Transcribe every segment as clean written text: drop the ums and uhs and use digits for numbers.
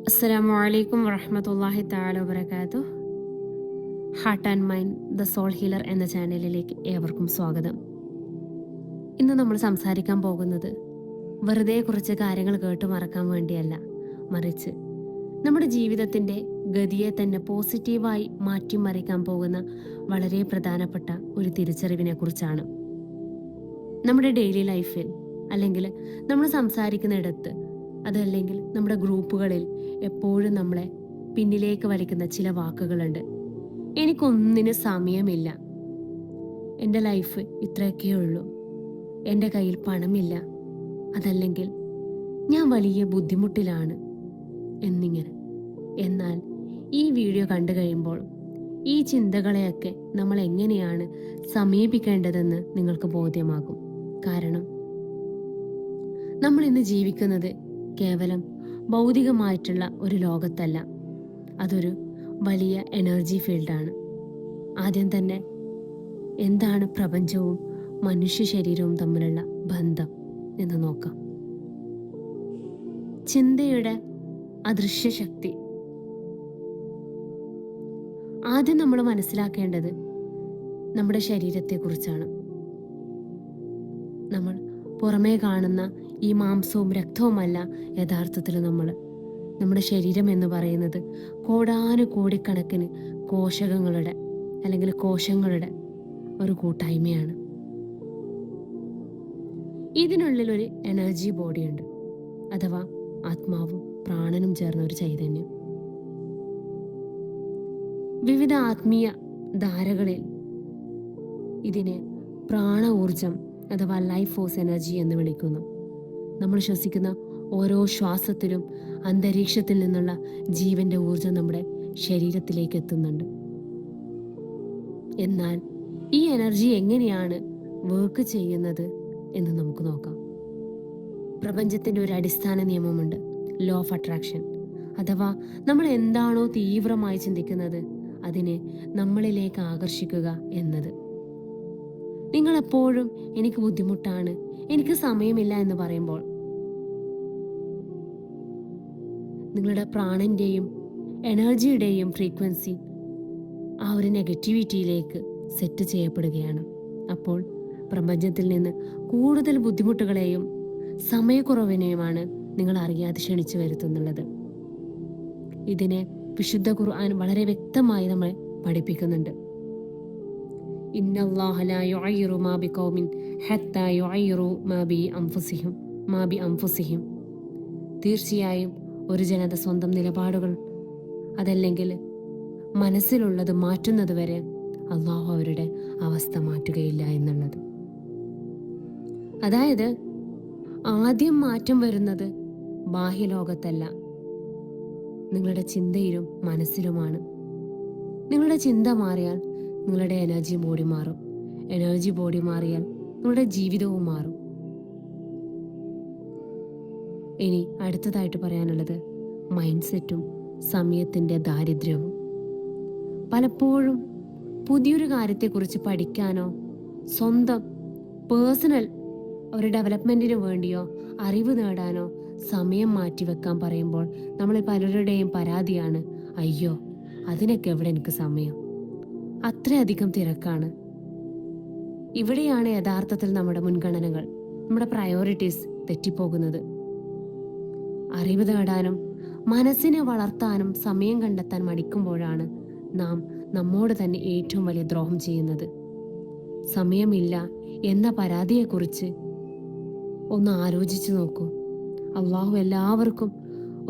അസ്സലാമു അലൈക്കും വറഹ്മത്തുള്ളാഹി തആല വബറകാതുഹു. Heart and mind the soul healer എന്ന ചാനലിലേക്ക് ഏവർക്കും സ്വാഗതം. ഇന്ന് നമ്മൾ സംസാരിക്കാൻ പോകുന്നത് വെറുതെ കുറച്ച് കാര്യങ്ങൾ കേട്ട് മറക്കാൻ വേണ്ടിയല്ല, മറിച്ച് നമ്മുടെ ജീവിതത്തിൻ്റെ ഗതിയെ തന്നെ പോസിറ്റീവായി മാറ്റിമറിക്കാൻ പോകുന്ന വളരെ പ്രധാനപ്പെട്ട ഒരു തിരിച്ചറിവിനെ കുറിച്ചാണ്. നമ്മുടെ ഡെയിലി ലൈഫിൽ അല്ലെങ്കിൽ നമ്മൾ സംസാരിക്കുന്നിടത്ത്, അതല്ലെങ്കിൽ നമ്മുടെ ഗ്രൂപ്പുകളിൽ എപ്പോഴും നമ്മളെ പിന്നിലേക്ക് വലിക്കുന്ന ചില വാക്കുകളുണ്ട്. എനിക്കൊന്നിനും സമയമില്ല, എൻ്റെ ലൈഫ് ഇത്രയൊക്കെ ഉള്ളൂ, എൻ്റെ കയ്യിൽ പണമില്ല, അതല്ലെങ്കിൽ ഞാൻ വലിയ ബുദ്ധിമുട്ടിലാണ് എന്നിങ്ങനെ. എന്നാൽ ഈ വീഡിയോ കണ്ടു കഴിയുമ്പോൾ ഈ ചിന്തകളെയൊക്കെ നമ്മൾ എങ്ങനെയാണ് സമീപിക്കേണ്ടതെന്ന് നിങ്ങൾക്ക് ബോധ്യമാകും. കാരണം നമ്മൾ ഇന്ന് ജീവിക്കുന്നത് കേവലം ഭൗതികമായിട്ടുള്ള ഒരു ലോകത്തല്ല, അതൊരു വലിയ എനർജി ഫീൽഡാണ്. ആദ്യം തന്നെ എന്താണ് പ്രപഞ്ചവും മനുഷ്യ ശരീരവും തമ്മിലുള്ള ബന്ധം എന്ന് നോക്കാം. ചിന്തയുടെ അദൃശ്യ ശക്തി. ആദ്യം നമ്മൾ മനസ്സിലാക്കേണ്ടത് നമ്മുടെ ശരീരത്തെക്കുറിച്ചാണ്. നമ്മൾ പുറമേ കാണുന്ന ഈ മാംസവും രക്തവുമല്ല യഥാർത്ഥത്തിൽ നമ്മുടെ ശരീരം എന്ന് പറയുന്നത് കോടാനുകോടിക്കണക്കിന് കോശകങ്ങളുടെ അല്ലെങ്കിൽ കോശങ്ങളുടെ ഒരു കൂട്ടായ്മയാണ്. ഇതിനുള്ളിൽ ഒരു എനർജി ബോഡിയുണ്ട്, അഥവാ ആത്മാവും പ്രാണനും ചേർന്ന ഒരു ചൈതന്യം. വിവിധ ആത്മീയ ധാരകളിൽ ഇതിനെ പ്രാണ ഊർജം അഥവാ ലൈഫ് ഫോഴ്സ് എനർജി എന്ന് വിളിക്കുന്നു. നമ്മൾ ശ്വസിക്കുന്ന ഓരോ ശ്വാസത്തിലും അന്തരീക്ഷത്തിൽ നിന്നുള്ള ജീവന്റെ ഊർജം നമ്മുടെ ശരീരത്തിലേക്ക് എത്തുന്നുണ്ട്. എന്നാൽ ഈ എനർജി എങ്ങനെയാണ് വർക്ക് ചെയ്യുന്നത് എന്ന് നമുക്ക് നോക്കാം. പ്രപഞ്ചത്തിന്റെ ഒരു അടിസ്ഥാന നിയമമുണ്ട്, ലോ ഓഫ് അട്രാക്ഷൻ. അഥവാ നമ്മൾ എന്താണോ തീവ്രമായി ചിന്തിക്കുന്നത് അതിനെ നമ്മളിലേക്ക് ആകർഷിക്കുക എന്നത്. നിങ്ങൾ എപ്പോഴും എനിക്ക് ബുദ്ധിമുട്ടാണ്, എനിക്ക് സമയമില്ല എന്ന് പറയുമ്പോൾ നിങ്ങളുടെ പ്രാണന്റെയും എനർജിയുടെയും ഫ്രീക്വൻസി ആ ഒരു നെഗറ്റിവിറ്റിയിലേക്ക് സെറ്റ് ചെയ്യപ്പെടുകയാണ്. അപ്പോൾ പ്രപഞ്ചത്തിൽ നിന്ന് കൂടുതൽ ബുദ്ധിമുട്ടുകളെയും സമയക്കുറവിനെയുമാണ് നിങ്ങൾ അറിയാതെ ക്ഷണിച്ചു വരുത്തുന്നുള്ളത്. ഇതിനെ വിശുദ്ധ ഖുർആൻ വളരെ വ്യക്തമായി നമ്മളെ പഠിപ്പിക്കുന്നുണ്ട്. ഇന്നല്ലാഹ ലാ യുഅയ്യിറു മാ ബിഖൗമിൻ ഹത്താ യുഅയ്യിറു മാ ബി അൻഫുസിഹിം. തീർച്ചയായും ഒരു ജനത സ്വന്തം നിലപാടുകൾ അതല്ലെങ്കിൽ മനസ്സിലുള്ളത് മാറ്റുന്നത് വരെ അള്ളാഹു അവരുടെ അവസ്ഥ മാറ്റുകയില്ല എന്നുള്ളത്. അതായത് ആദ്യം മാറ്റം വരുന്നത് ബാഹ്യലോകത്തല്ല, നിങ്ങളുടെ ചിന്തയിലും മനസ്സിലുമാണ്. നിങ്ങളുടെ ചിന്ത മാറിയാൽ നിങ്ങളുടെ എനർജി ബോഡി മാറും, എനർജി ബോഡി മാറിയാൽ നിങ്ങളുടെ ജീവിതവും മാറും. ഇനി അടുത്തതായിട്ട് പറയാനുള്ളത് മൈൻഡ് സെറ്റും സമയത്തിൻ്റെ ദാരിദ്ര്യവും. പലപ്പോഴും പുതിയൊരു കാര്യത്തെക്കുറിച്ച് പഠിക്കാനോ സ്വന്തം പേഴ്സണൽ ഒരു ഡെവലപ്മെൻറ്റിന് വേണ്ടിയോ അറിവ് നേടാനോ സമയം മാറ്റിവെക്കാൻ പറയുമ്പോൾ നമ്മൾ പലരുടെയും പരാതിയാണ്, അയ്യോ അതിനൊക്കെ എവിടെ എനിക്ക് സമയം, അത്രയധികം തിരക്കാണ്. ഇവിടെയാണ് യഥാർത്ഥത്തിൽ നമ്മുടെ മുൻഗണനകൾ, നമ്മുടെ പ്രയോറിറ്റീസ് തെറ്റിപ്പോകുന്നത്. അറിവ് നേടാനും മനസ്സിനെ വളർത്താനും സമയം കണ്ടെത്താൻ മടിക്കുമ്പോഴാണ് നാം നമ്മോട് തന്നെ ഏറ്റവും വലിയ ദ്രോഹം ചെയ്യുന്നത്. സമയമില്ല എന്ന പരാതിയെക്കുറിച്ച് ഒന്ന് ആലോചിച്ചു നോക്കൂ. അള്ളാഹു എല്ലാവർക്കും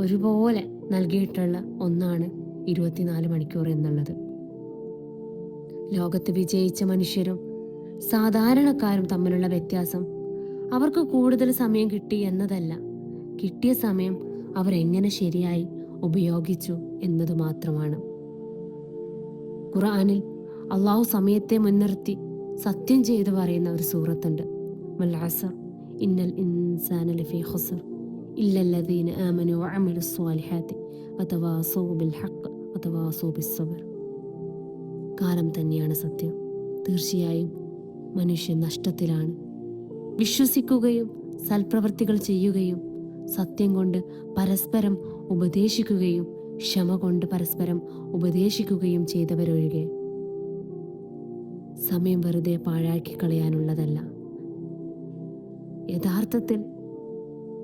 ഒരുപോലെ നൽകിയിട്ടുള്ള ഒന്നാണ് 24 മണിക്കൂർ എന്നുള്ളത്. ലോകത്ത് വിജയിച്ച മനുഷ്യരും സാധാരണക്കാരും തമ്മിലുള്ള വ്യത്യാസം അവർക്ക് കൂടുതൽ സമയം കിട്ടി എന്നതല്ല, കിട്ടിയ സമയം അവരെങ്ങനെ ശരിയായി ഉപയോഗിച്ചു എന്നത് മാത്രമാണ്. ഖുർആനിൽ അള്ളാഹു സമയത്തെ മുൻനിർത്തി സത്യം ചെയ്തു പറയുന്ന ഒരു സൂറത്തുണ്ട്, വൽ അസ്ർ ഇന്നൽ ഇൻസാന ലഫീ ഖുസ്ർ ഇല്ലല്ലദീന ആമനു വഅമിലുസ് സ്വാലിഹാത്തി വതവാസൗ ബിൽ ഹഖ് വതവാസൗ ബിസ് സബ്ർ. കാലം തന്നെയാണ് സത്യം. തീർച്ചയായും മനുഷ്യൻ നഷ്ടത്തിലാണ്. വിശ്വസിക്കുകയും സൽപ്രവൃത്തികൾ ചെയ്യുകയും സത്യം കൊണ്ട് പരസ്പരം ഉപദേശിക്കുകയും ക്ഷമ കൊണ്ട് പരസ്പരം ഉപദേശിക്കുകയും ചെയ്തവരൊഴികെ സമയം വെറുതെ പാഴാക്കി കളയാനുള്ളതല്ല. യഥാർത്ഥത്തിൽ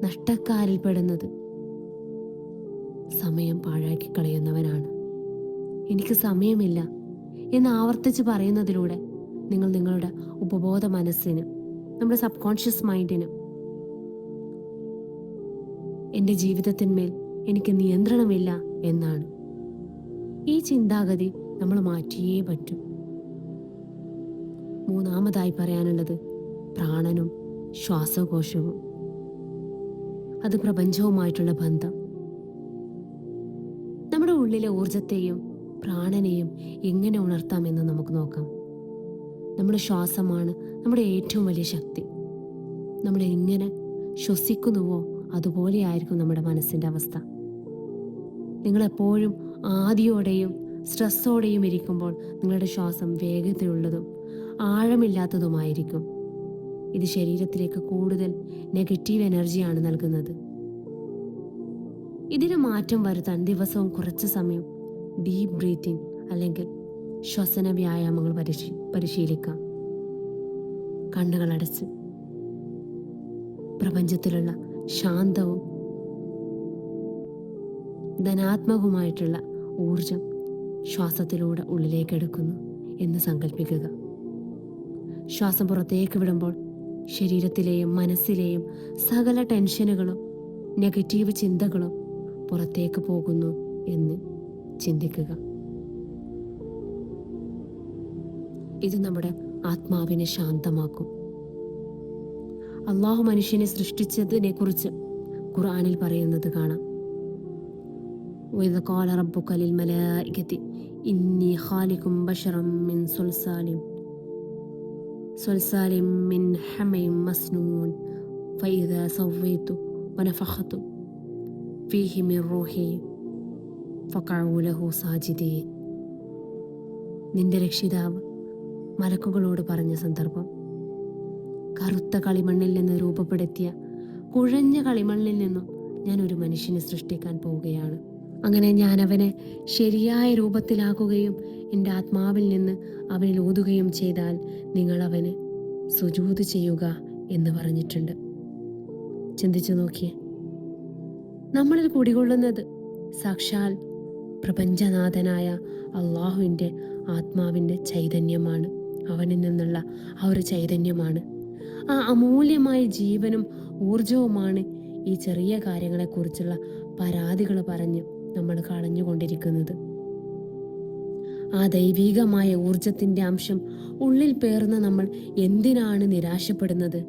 നഷ്ടക്കാരിൽപ്പെടുന്നത് സമയം പാഴാക്കി കളയുന്നവനാണ്. എനിക്ക് സമയമില്ല എന്ന് ആവർത്തിച്ച് പറയുന്നതിലൂടെ നിങ്ങൾ നിങ്ങളുടെ ഉപബോധ മനസ്സിന്, നമ്മുടെ സബ് കോൺഷ്യസ് മൈൻഡിന് എൻ്റെ ജീവിതത്തിന്മേൽ എനിക്ക് നിയന്ത്രണമില്ല എന്നാണ്. ഈ ചിന്താഗതി നമ്മൾ മാറ്റിയേ പറ്റൂ. മൂന്നാമതായി പറയാനുള്ളത് പ്രാണനും ശ്വാസകോശവും. അത് പ്രപഞ്ചവുമായിട്ടുള്ള ബന്ധം. നമ്മുടെ ഉള്ളിലെ ഊർജത്തെയും പ്രാണനെയും എങ്ങനെ ഉണർത്താമെന്ന് നമുക്ക് നോക്കാം. നമ്മുടെ ശ്വാസമാണ് നമ്മുടെ ഏറ്റവും വലിയ ശക്തി. നമ്മൾ എങ്ങനെ ശ്വസിക്കുന്നുവോ അതുപോലെയായിരിക്കും നമ്മുടെ മനസ്സിൻ്റെ അവസ്ഥ. നിങ്ങളെപ്പോഴും ആദിയോടെയും സ്ട്രെസ്സോടെയും ഇരിക്കുമ്പോൾ നിങ്ങളുടെ ശ്വാസം വേഗത്തിലുള്ളതും ആഴമില്ലാത്തതുമായിരിക്കും. ഇത് ശരീരത്തിലേക്ക് കൂടുതൽ നെഗറ്റീവ് എനർജിയാണ് നൽകുന്നത്. ഇതിന് മാറ്റം വരുത്താൻ ദിവസവും കുറച്ച് സമയം ഡീപ്പ് ബ്രീത്തിങ് അല്ലെങ്കിൽ ശ്വസന വ്യായാമങ്ങൾ പരിശീലിക്കാം. കണ്ണുകൾ അടച്ച് പ്രപഞ്ചത്തിലുള്ള ശാന്തവും ധനാത്മകവുമായിട്ടുള്ള ഊർജം ശ്വാസത്തിലൂടെ ഉള്ളിലേക്ക് എടുക്കുന്നു എന്ന് സങ്കല്പിക്കുക. ശ്വാസം പുറത്തേക്ക് വിടുമ്പോൾ ശരീരത്തിലെയും മനസ്സിലെയും സകല ടെൻഷനുകളും നെഗറ്റീവ് ചിന്തകളും പുറത്തേക്ക് പോകുന്നു എന്ന് ചിന്തിക്കുക. ഇത് നമ്മുടെ ആത്മാവിനെ ശാന്തമാക്കും. അള്ളാഹു മനുഷ്യനെ സൃഷ്ടിച്ചതിനെ കുറിച്ച് ഖുർആനിൽ പറയുന്നത് കാണാം. وَإِذْ قَالَ رَبُّكَ لِلْمَلَائِكَةِ إِنِّي خَالِقٌ بَشَرًا مِنْ صَلْصَالٍ مِنْ حَمَإٍ مَسْنُونٍ فَإِذَا سَوَّيْتُهُ وَنَفَخْتُ فِيهِ مِنْ رُوحِي فَقَعُوا لَهُ سَاجِدِينَ. നിന്റെ രക്ഷിതാവ് മലക്കുകളോട് പറഞ്ഞ സന്ദർഭം. കറുത്ത കളിമണ്ണിൽ നിന്ന് രൂപപ്പെടുത്തിയ കുഴഞ്ഞ കളിമണ്ണിൽ നിന്നും ഞാൻ ഒരു മനുഷ്യനെ സൃഷ്ടിക്കാൻ പോവുകയാണ്. അങ്ങനെ ഞാൻ അവനെ ശരിയായ രൂപത്തിലാക്കുകയും എൻ്റെ ആത്മാവിൽ നിന്ന് അവനിൽ ഊതുകയും ചെയ്താൽ നിങ്ങൾ അവന് സുജൂദ് ചെയ്യുക എന്ന് പറഞ്ഞിട്ടുണ്ട്. ചിന്തിച്ചു നോക്കിയേ, നമ്മളിൽ കുടികൊള്ളുന്നത് സാക്ഷാൽ പ്രപഞ്ചനാഥനായ അള്ളാഹുവിൻ്റെ ആത്മാവിൻ്റെ ചൈതന്യമാണ്. അവനിൽ നിന്നുള്ള ആ ഒരു ചൈതന്യമാണ്, ആ അമൂല്യമായ ജീവനും ഊർജവുമാണ് ഈ ചെറിയ കാര്യങ്ങളെക്കുറിച്ചുള്ള പരാതികൾ പറഞ്ഞ് നമ്മൾ കളഞ്ഞുകൊണ്ടിരിക്കുന്നത്. ആ ദൈവികമായ ഊർജത്തിൻ്റെ അംശം ഉള്ളിൽ പേർന്ന നമ്മൾ എന്തിനാണ് നിരാശപ്പെടുന്നത്?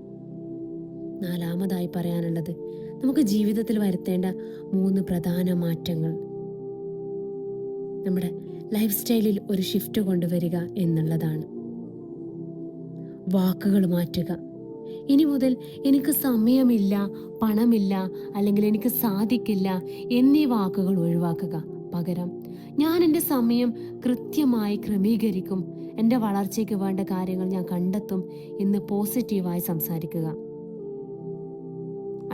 നാലാമതായി പറയാനുള്ളത് നമുക്ക് ജീവിതത്തിൽ വരുത്തേണ്ട 3 പ്രധാന മാറ്റങ്ങൾ. നമ്മുടെ ലൈഫ് സ്റ്റൈലിൽ ഒരു ഷിഫ്റ്റ് കൊണ്ടുവരിക എന്നുള്ളതാണ്. വാക്കുകൾ മാറ്റുക. ഇനി മുതൽ എനിക്ക് സമയമില്ല, പണമില്ല, അല്ലെങ്കിൽ എനിക്ക് സാധിക്കില്ല എന്നീ വാക്കുകൾ ഒഴിവാക്കുക. പകരം ഞാൻ എൻ്റെ സമയം കൃത്യമായി ക്രമീകരിക്കും, എൻ്റെ വളർച്ചയ്ക്ക് വേണ്ട കാര്യങ്ങൾ ഞാൻ കണ്ടെത്തും എന്ന് പോസിറ്റീവായി സംസാരിക്കുക.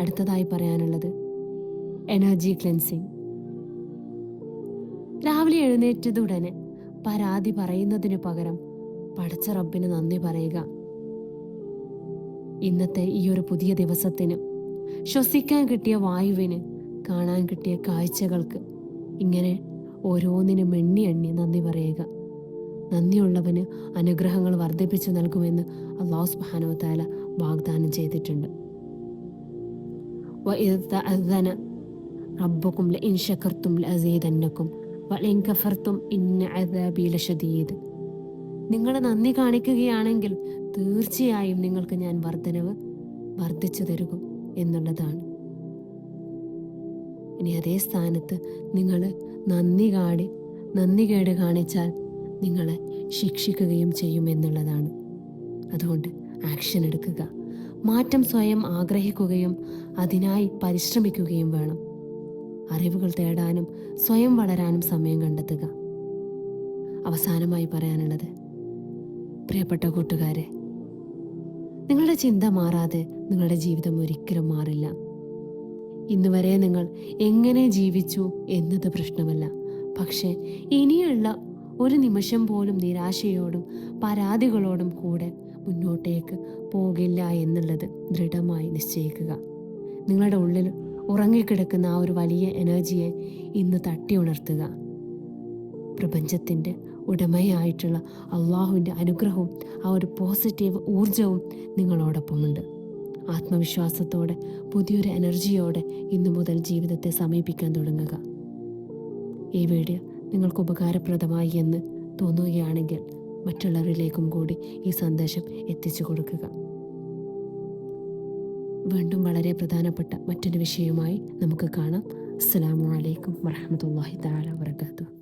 അടുത്തതായി പറയാനുള്ളത് എനർജി ക്ലെൻസിങ്. രാവിലെ എഴുന്നേറ്റതുടനെ പരാതി പറയുന്നതിനു പകരം പടച്ച റബ്ബിന് നന്ദി പറയുക. ഇന്നത്തെ ഈ ഒരു പുതിയ ദിവസത്തിന്, ശ്വസിക്കാൻ കിട്ടിയ വായുവിന്, കാണാൻ കിട്ടിയ കാഴ്ചകൾക്ക്, ഇങ്ങനെ ഓരോന്നിനും എണ്ണി എണ്ണി നന്ദി പറയുക. നന്ദിയുള്ളവന് അനുഗ്രഹങ്ങൾ വർദ്ധിപ്പിച്ചു നൽകുമെന്ന് അല്ലാഹു സുബ്ഹാനഹു വ തആല വാഗ്ദാനം ചെയ്തിട്ടുണ്ട്. വഇദ് തഅദ്ദന റബ്ബുക്കും ലഇൻ ശകർതും ലഅസീദന്നകും വലഇൻ കഫർതും ഇന്ന അദാബി ലശദീദ്. നിങ്ങൾ നന്ദി കാണിക്കുകയാണെങ്കിൽ തീർച്ചയായും നിങ്ങൾക്ക് ഞാൻ വർദ്ധിച്ചു തരുക എന്നുള്ളതാണ്. ഇനി അതേ സ്ഥാനത്ത് നിങ്ങൾ നന്ദികേട് കാണിച്ചാൽ നിങ്ങളെ ശിക്ഷിക്കുകയും ചെയ്യും എന്നുള്ളതാണ്. അതുകൊണ്ട് ആക്ഷൻ എടുക്കുക. മാറ്റം സ്വയം ആഗ്രഹിക്കുകയും അതിനായി പരിശ്രമിക്കുകയും വേണം. അറിവുകൾ തേടാനും സ്വയം വളരാനും സമയം കണ്ടെത്തുക. അവസാനമായി പറയാനുള്ളത്, പ്രിയപ്പെട്ട കൂട്ടുകാരെ, നിങ്ങളുടെ ചിന്ത മാറാതെ നിങ്ങളുടെ ജീവിതം ഒരിക്കലും മാറില്ല. ഇന്ന് വരെ നിങ്ങൾ എങ്ങനെ ജീവിച്ചു എന്നത് പ്രശ്നമല്ല, പക്ഷേ ഇനിയുള്ള ഒരു നിമിഷം പോലും നിരാശയോടും പരാതികളോടും കൂടെ മുന്നോട്ടേക്ക് പോകില്ല എന്നുള്ളത് ദൃഢമായി നിശ്ചയിക്കുക. നിങ്ങളുടെ ഉള്ളിൽ ഉറങ്ങിക്കിടക്കുന്ന ആ ഒരു വലിയ എനർജിയെ ഇന്ന് തട്ടി ഉണർത്തുക. പ്രപഞ്ചത്തിൻ്റെ ഉടമയായിട്ടുള്ള അള്ളാഹുവിൻ്റെ അനുഗ്രഹവും ആ ഒരു പോസിറ്റീവ് ഊർജവും നിങ്ങളോടൊപ്പമുണ്ട്. ആത്മവിശ്വാസത്തോടെ പുതിയൊരു എനർജിയോടെ ഇന്നു മുതൽ ജീവിതത്തെ സമീപിക്കാൻ തുടങ്ങുക. ഈ വീഡിയോ നിങ്ങൾക്ക് ഉപകാരപ്രദമായി എന്ന് തോന്നുകയാണെങ്കിൽ മറ്റുള്ളവരിലേക്കും കൂടി ഈ സന്ദേശം എത്തിച്ചു കൊടുക്കുക. വീണ്ടും വളരെ പ്രധാനപ്പെട്ട മറ്റൊരു വിഷയവുമായി നമുക്ക് കാണാം. അസ്സലാമു അലൈക്കും വറഹ്മത്തുള്ളാഹി തആല വബറകാതുഹു.